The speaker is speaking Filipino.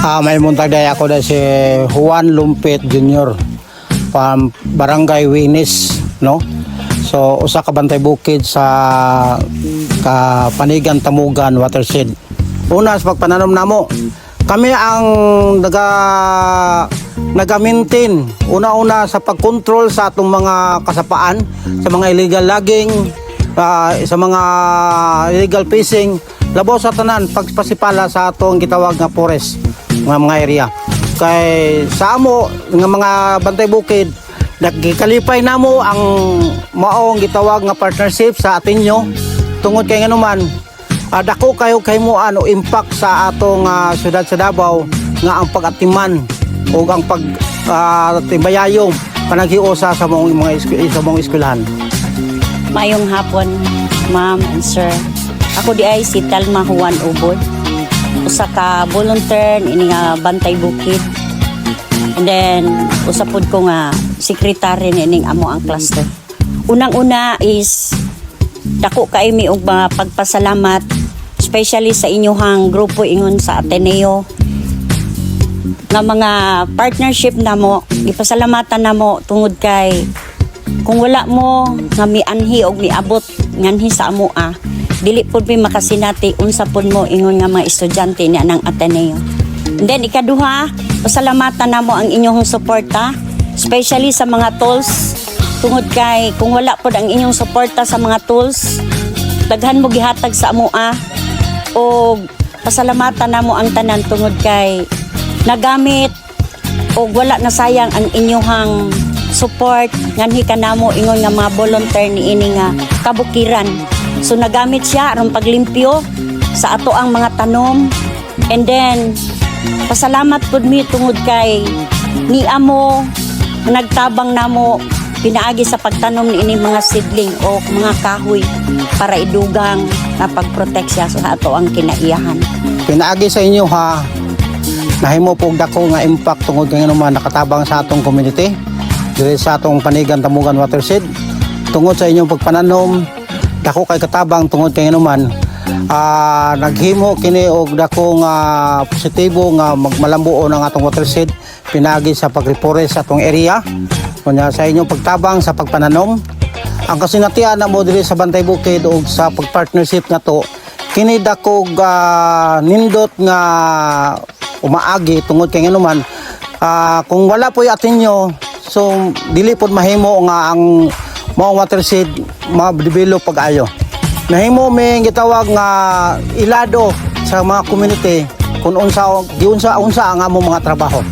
May muntag day ako na si Juan Lumpit Jr. from Barangay Winis, no? So usa ka bantay bukid sa Panigan Tamugan Watershed. Una sa pagpananom namo, kami ang naga-maintain una-una sa pagkontrol sa atong mga kasapaan, sa mga illegal logging, sa mga illegal fishing, labaw sa tanan pagpasipala sa atong gitawag nga forest nga mga area. Kay sa amo nga mga bantay bukid, nagkalipay namo ang maong gitawag nga partnership sa atinyo tungod kay nganuman dako kayo kay mo ano impact sa atong syudad sa Davao nga ang pag-atiman o ang pagtibayayong panaghiusa sa mga eskwelahan. Mayong hapon, ma'am and sir. Ako di ay si Telma Juan Ubod. Usa ka volunteer ini nga bantay bukid. And then usapod ko nga sekretary nining amo ang cluster. Unang-una is dako kay mi og mga pagpasalamat especially sa inyohang grupo ingon sa Ateneo nga mga partnership namo, gipasalamatan namo tungod kay kung wala mo nga mianhi og miabot nganhi sa amo dili pud mi makasinati unsa pud mo ingon nga mga estudyante ni anang Ateneo. And then ikaduha, pasalamatan namo ang inyong suporta especially sa mga tools tungod kay kung wala pud ang inyong suporta sa mga tools daghan mo gihatag sa amo o pasalamatan namo ang tanan tungod kay nagamit o wala na sayang ang inyong support nganhi kanamo ingon nga mga volunteer ni ini nga kabukiran. So nagamit siya aron paglimpyo sa ato ang mga tanom. And then pasalamat pud mi tungod kay ni amo nagtabang namo pinaagi sa pagtanom ni ini mga seedling o mga kahoy para idugang na pagproteksya sa ato ang kinaiyahan. Pinaagi sa inyo nahimo pog dako nga impact tungod kay nganuman nakatabang sa atong community diri sa atong Panigan Tamugan Watershed. Tungod sa inyong pagpananom dako kay katabang tungod kay nganuman naghimo kini og dako nga positibo nga magmalambuo ng atong watershed pinaagi sa pagreforest sa atong area. Kunya sa inyong pagtabang sa pagpananom ang kasinatian na mo diri sa bantay bukid og sa pagpartnership nga to kini dako nindot nga umaagi tungod kay nganuman kung wala po atinyo so dili pod mahimo nga ang mga watershed ma-develop pag-ayo. Nahimo may gitawag nga ilado sa mga community kung unsa ang among mga trabaho.